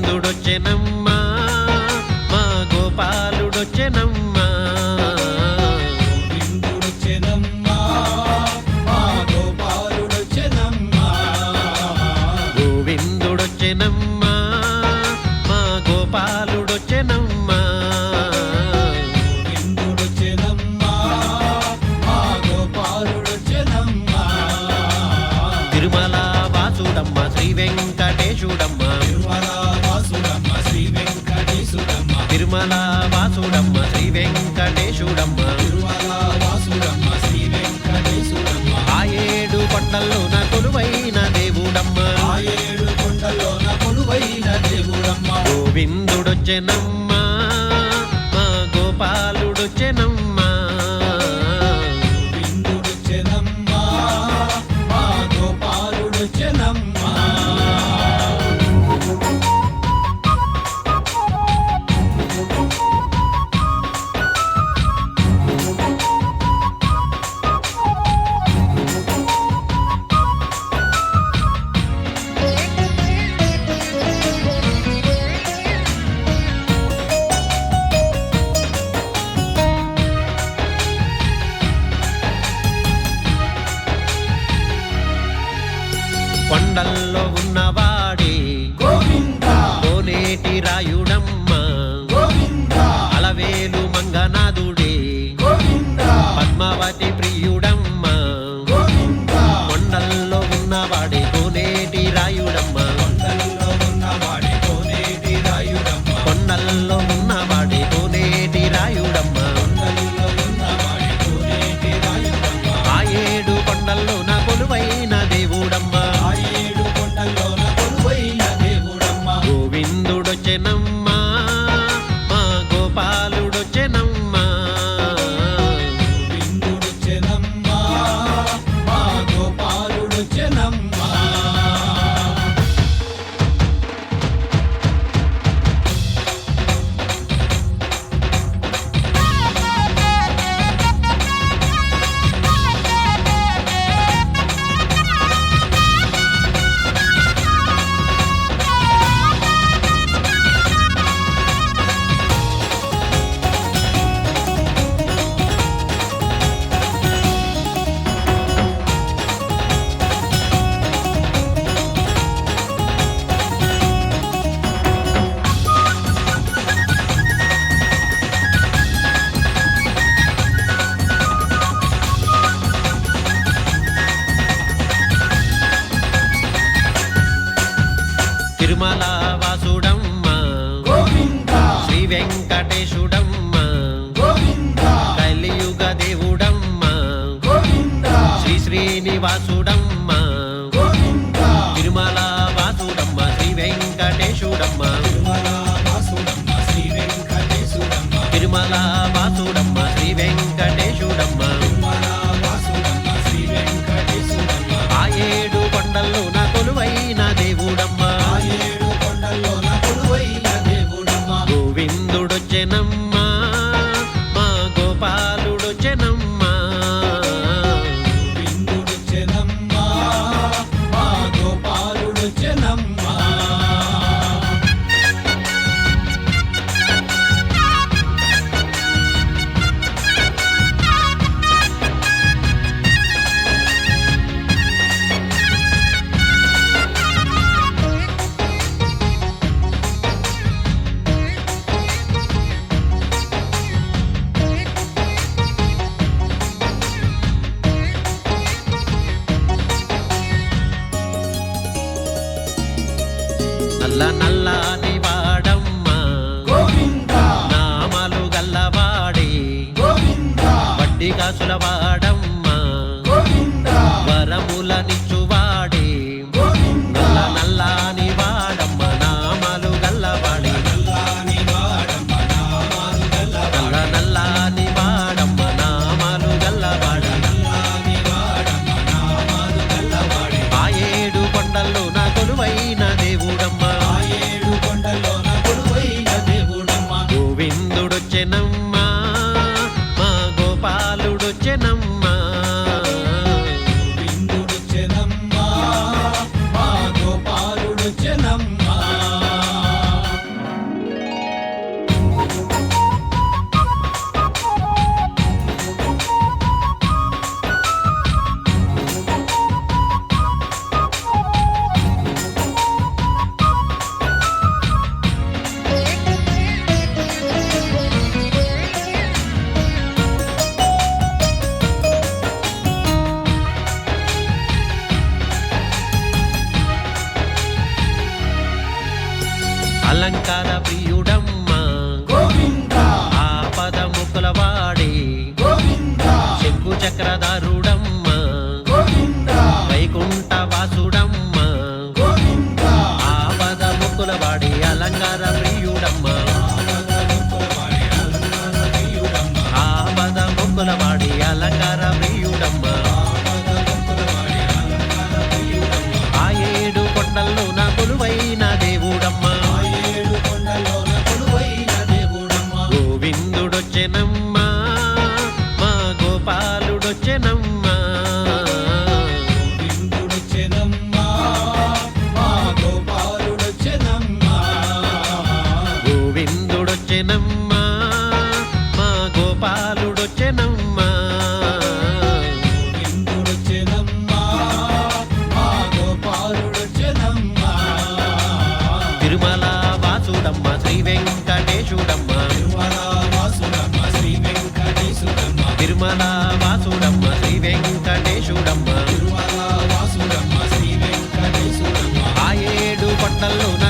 గోవిందుడొచ్చెనమ్మా మా గోపాలుడొచ్చెనమ్మా గోవిందుడొచ్చెనమ్మా మా గోపాలుడొచ్చెనమ్మా గోవిందుడొచ్చెనమ్మా మా గోపాలుడొచ్చెనమ్మా గోవిందుడొచ్చెనమ్మా మా గోపాలుడొచ్చెనమ్మా తిరుమల వాసుడమ్మ శ్రీ వెంకటేశుడమ్మ తిరుమల వాసుడమ్మ శ్రీ వెంకటేశుడమ్మ తిరుమల వాసుడమ్మ శ్రీ వెంకటేశుడమ్మ తిరుమల వాసుడమ్మ శ్రీ వెంకటేశుడమ్మ ఆ ఏడు కొండల్లోన కొలువైన దేవుడమ్మ ఆ ఏడు కొండలోన కొలువైన దేవుడమ్మ గోవిందుడొచ్చెనమ్మా మా గోపాలుడొచ్చెనమ్మా గోవిందుడొచ్చెనమ్మా మా గోపాలుడొచ్చెనమ్మా కొండల్లో ఉన్నవాడే గోవిందా కోనేటి రాయుడమ్మ గోవిందా అలవేలు మంగనాథుడే గోవిందా పద్మావతి ప్రియుడమ్మ గోవిందా కొండల్లో ఉన్నవాడే కోనేటి రాయుడమ్మ కొండల్లో ఉన్నవాడి కోనేటి రాయుడమ్మ కొండల్లో ఉన్నవాడే కోనేటి రాయుడమ్మ కొండల్లో ఉన్నవాడి కోనేటి రాయుడమ్మ ఆ ఏడు కొండల్లోన కొలువైన దేవుడమ్మ ఆ ఏడు కొండల్లోన కొలువైన దేవుడమ్మ గోవిందుడొచ్చెనమ్మా మా గోపాలుడొచ్చెనమ్మా గోవిందుడొచ్చెనమ్మా మా గోపాలుడొచ్చెనమ్మా అలంకార ప్రియుడమ్మ గోవింద ఆపద ముక్కుల వాడే గోవింద శంకు చక్రధారుడమ్మ గోవింద వైకుంఠ వాసుడమ్మ గోవింద ఆపద ముక్కుల వాడే అలంకార ప్రియుడమ్మ ఆపద ముక్కుల వాడే అలంకార ప్రియుడమ్మ ఆ ఏడు కొండల్లో నా కొలువైన దేవుడమ్మ ఏడు కొండలోన కొలువైన దేవుడమ్మ గోవిందుడొచ్చెనమ్మ మా గోపాలుడొచ్చెనమ్మ గోవిందుడొచ్చెనమ్మ మా గోపాలుడొచ్చెనమ్మ గోవిందుడొచ్చెనమ్మ మా గోపాలుడొచ్చెనమ్మ గోవిందుడొచ్చెనమ్మ మా గోపాలుడొచ్చెనమ్మ తిరుమల వాసుడమ్మ శ్రీ వెంకటేశుడమ్మ తిరుమల వాసుడమ్మ శ్రీ వెంకటేశుడమ్మ తిరుమల వాసుడమ్మ శ్రీ వెంకటేశుడమ్మ తిరుమల వాసుడమ్మ శ్రీ వెంకటేశుడమ్మ ఆ ఏడు కొండల్లో నా